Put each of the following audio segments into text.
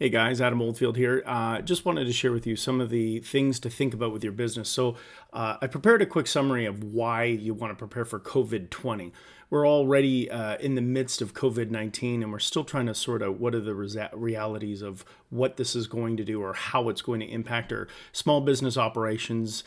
Hey guys, Adam Oldfield here. Just wanted to share with you some of the things to think about with your business. I prepared a quick summary of why you want to prepare for COVID-20. We're already in the midst of COVID-19 and we're still trying to sort out what are the realities of what this is going to do or how it's going to impact our small business operations.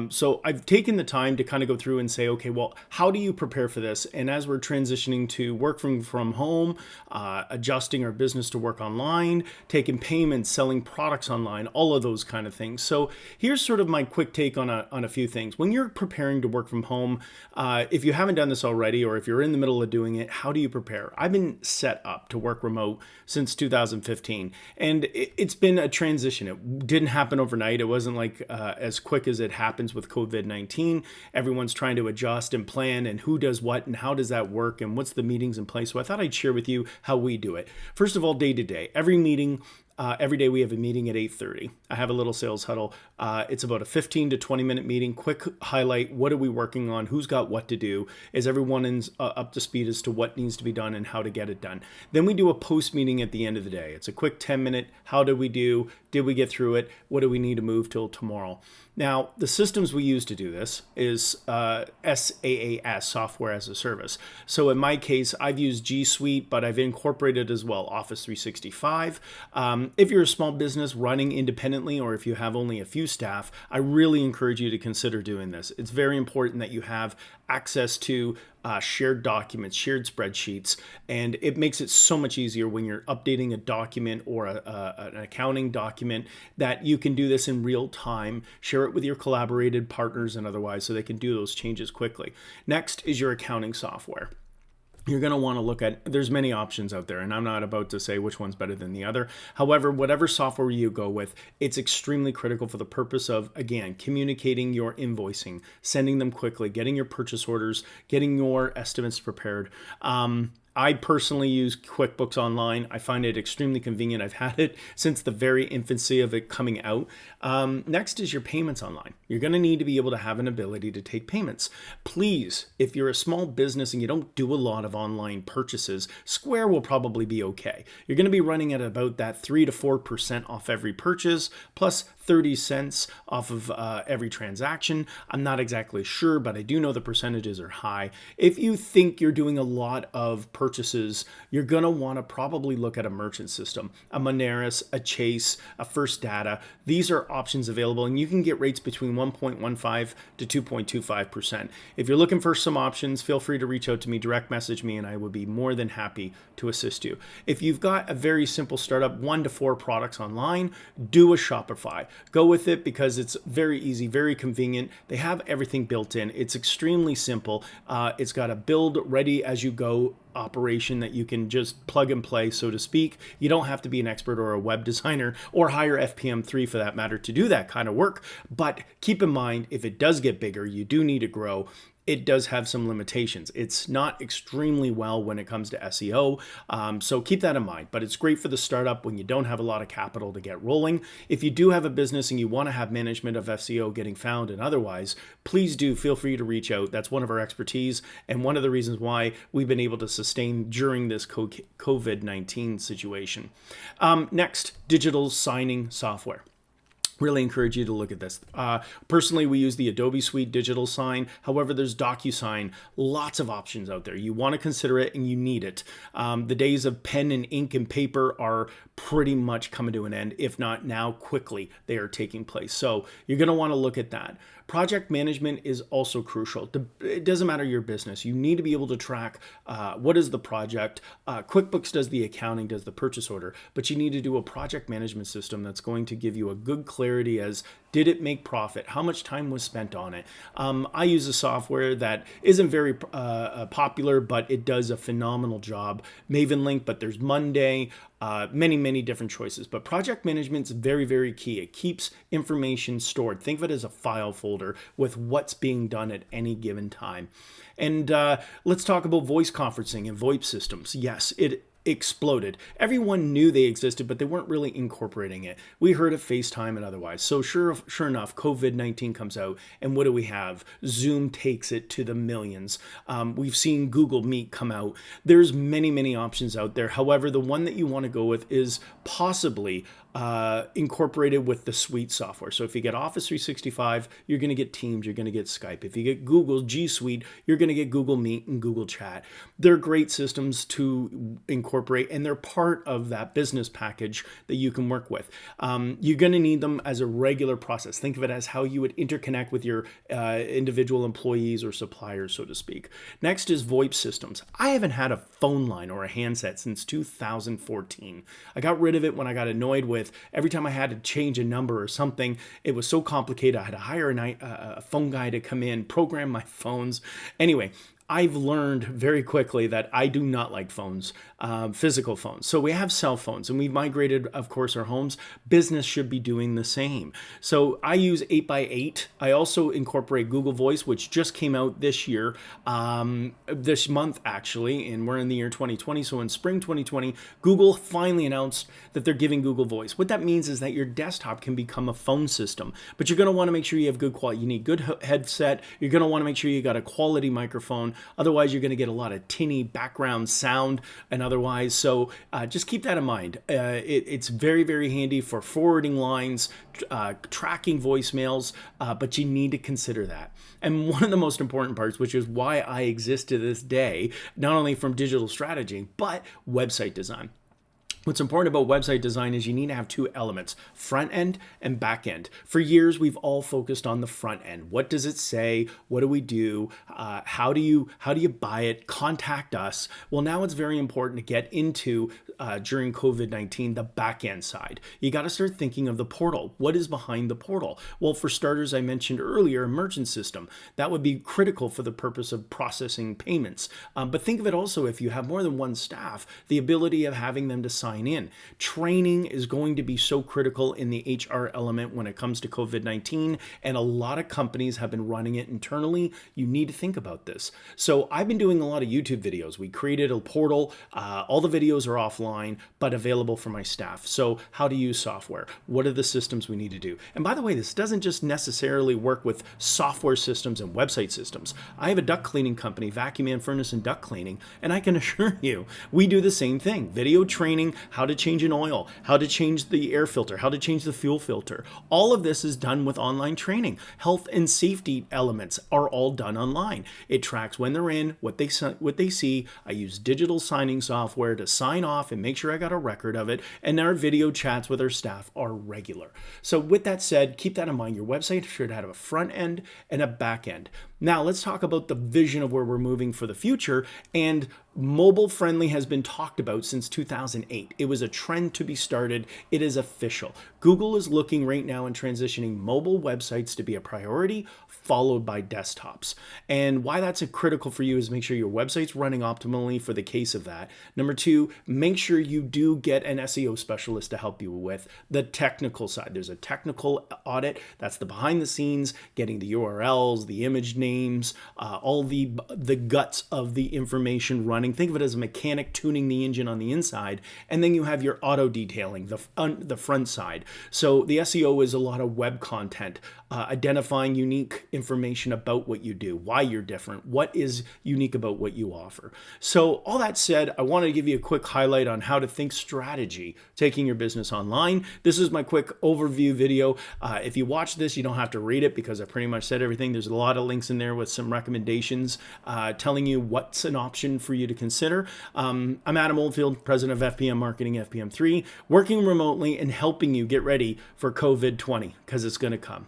So I've taken the time to kind of go through and say, okay, well, how do you prepare for this? And as we're transitioning to work from home, adjusting our business to work online, taking payments, selling products online, all of those kind of things. So here's sort of my quick take on a few things. When you're preparing to work from home, if you haven't done this already, or if you're in the middle of doing it, how do you prepare? I've been set up to work remote since 2015, and it's been a transition. It didn't happen overnight. It wasn't like as quick as it happens with COVID-19. Everyone's trying to adjust and plan and who does what and how does that work and what's the meetings in place. So I thought I'd share with you how we do it. First of all, day to day, every day we have a meeting at 8:30. I have a little sales huddle. It's about a 15 to 20 minute meeting. Quick highlight, what are we working on? Who's got what to do? Is everyone up to speed as to what needs to be done and how to get it done? Then we do a post meeting at the end of the day. It's a quick 10-minute, how did we do? Did we get through it? What do we need to move till tomorrow? Now, the systems we use to do this is SAAS, Software as a Service. So in my case, I've used G Suite, but I've incorporated as well Office 365. If you're a small business running independently, or if you have only a few staff, I really encourage you to consider doing this. It's very important that you have access to shared documents, shared spreadsheets, and it makes it so much easier when you're updating a document or an accounting document that you can do this in real time, share it with your collaborated partners and otherwise so they can do those changes quickly. Next is your accounting software. You're going to want to look at, there's many options out there, and I'm not about to say which one's better than the other. However, whatever software you go with, it's extremely critical for the purpose of, again, communicating your invoicing, sending them quickly, getting your purchase orders, getting your estimates prepared. I personally use QuickBooks Online. I find it extremely convenient. I've had it since the very infancy of it coming out. Next is your payments online. You're going to need to be able to have an ability to take payments. Please, if you're a small business and you don't do a lot of online purchases, Square will probably be okay. You're going to be running at about that 3 to 4% off every purchase, plus 30 cents off of every transaction. I'm not exactly sure, but I do know the percentages are high. If you think you're doing a lot of purchases, you're going to want to probably look at a merchant system, a Moneris, a Chase, a First Data. These are options available, and you can get rates between 1.15 to 2.25%. If you're looking for some options, feel free to reach out to me, direct message me, and I would be more than happy to assist you. If you've got a very simple startup, 1 to 4 products online, do a Shopify. Go with it because it's very easy, very convenient. They have everything built in. It's extremely simple. It's got a build ready as you go operation that you can just plug and play, so to speak. You don't have to be an expert or a web designer or hire FPM3 for that matter to do that kind of work. But keep in mind, if it does get bigger, you do need to grow. It does have some limitations. It's not extremely well when it comes to SEO, so keep that in mind. But it's great for the startup when you don't have a lot of capital to get rolling. If you do have a business and you want to have management of SEO getting found and otherwise, please do feel free to reach out. That's one of our expertise and one of the reasons why we've been able to sustain during this COVID-19 situation. Next, digital signing software. Really encourage you to look at this. Personally, we use the Adobe Suite Digital Sign. However, there's DocuSign, lots of options out there. You want to consider it and you need it. The days of pen and ink and paper are pretty much coming to an end. If not now, quickly they are taking place. So you're going to want to look at that. Project management is also crucial. It doesn't matter your business. You need to be able to track what is the project. QuickBooks does the accounting, does the purchase order, but you need to do a project management system that's going to give you a good clarity as did it make profit? How much time was spent on it? I use a software that isn't very popular, but it does a phenomenal job. Maven Link, but there's Monday, many different choices. But project management is very, very key. It keeps information stored. Think of it as a file folder with what's being done at any given time. And let's talk about voice conferencing and VoIP systems. Yes, exploded. Everyone knew they existed, but they weren't really incorporating it. We heard of FaceTime and otherwise. So sure enough, COVID-19 comes out, and what do we have? Zoom takes it to the millions. We've seen Google Meet come out. There's many options out there. However, the one that you want to go with is possibly incorporated with the suite software. So if you get Office 365, you're going to get Teams, you're going to get Skype. If you get Google G Suite, you're going to get Google Meet and Google Chat. They're great systems to incorporate, and they're part of that business package that you can work with. You're going to need them as a regular process. Think of it as how you would interconnect with your individual employees or suppliers, so to speak. Next is VoIP systems. I haven't had a phone line or a handset since 2014. I got rid of it when I got annoyed with every time I had to change a number or something. It was so complicated. I had to hire a phone guy to come in, program my phones. Anyway, I've learned very quickly that I do not like phones, physical phones. So we have cell phones, and we've migrated, of course, our homes. Business should be doing the same. So I use 8x8. I also incorporate Google Voice, which just came out this year, this month actually, and we're in the year 2020. So in spring 2020, Google finally announced that they're giving Google Voice. What that means is that your desktop can become a phone system, but you're going to want to make sure you have good quality. You need good headset. You're going to want to make sure you got a quality microphone. Otherwise, you're going to get a lot of tinny background sound and otherwise. So just keep that in mind. It's very handy for forwarding lines, tracking voicemails, but you need to consider that. And one of the most important parts, which is why I exist to this day, not only from digital strategy, but website design. What's important about website design is you need to have two elements, front end and back end. For years, we've all focused on the front end. What does it say? What do we do? How do you buy it? Contact us. Well, now it's very important to get into, during COVID-19, the back end side. You got to start thinking of the portal. What is behind the portal? Well, for starters, I mentioned earlier, a merchant system. That would be critical for the purpose of processing payments. But think of it also, if you have more than one staff, the ability of having them to sign in. Training is going to be so critical in the HR element when it comes to COVID-19, and a lot of companies have been running it internally. You need to think about this. So I've been doing a lot of YouTube videos. We created a portal. All the videos are offline, but available for my staff. So how to use software. What are the systems we need to do? And by the way, this doesn't just necessarily work with software systems and website systems. I have a duct cleaning company, vacuum and furnace and duct cleaning, and I can assure you, we do the same thing. Video training, how to change an oil, how to change the air filter, how to change the fuel filter. All of this is done with online training. Health and safety elements are all done online. It tracks when they're in, what they see. I use digital signing software to sign off and make sure I got a record of it. And our video chats with our staff are regular. So with that said, keep that in mind. Your website should have a front end and a back end. Now let's talk about the vision of where we're moving for the future. And mobile friendly has been talked about since 2008. It was a trend to be started. It is official. Google is looking right now and transitioning mobile websites to be a priority, followed by desktops. And why that's critical for you is make sure your website's running optimally for the case of that. Number two, make sure you do get an SEO specialist to help you with the technical side. There's a technical audit. That's the behind the scenes, getting the URLs, the image names, all the guts of the information running. Think of it as a mechanic tuning the engine on the inside. And then you have your auto detailing, the front side. So the SEO is a lot of web content, identifying unique information about what you do, why you're different, what is unique about what you offer. So all that said, I want to give you a quick highlight on how to think strategy, taking your business online. This is my quick overview video. If you watch this, you don't have to read it because I pretty much said everything. There's a lot of links in there with some recommendations telling you what's an option for you to consider. I'm Adam Oldfield, president of FPM Marketing, FPM3, working remotely and helping you get ready for COVID-20 because it's going to come.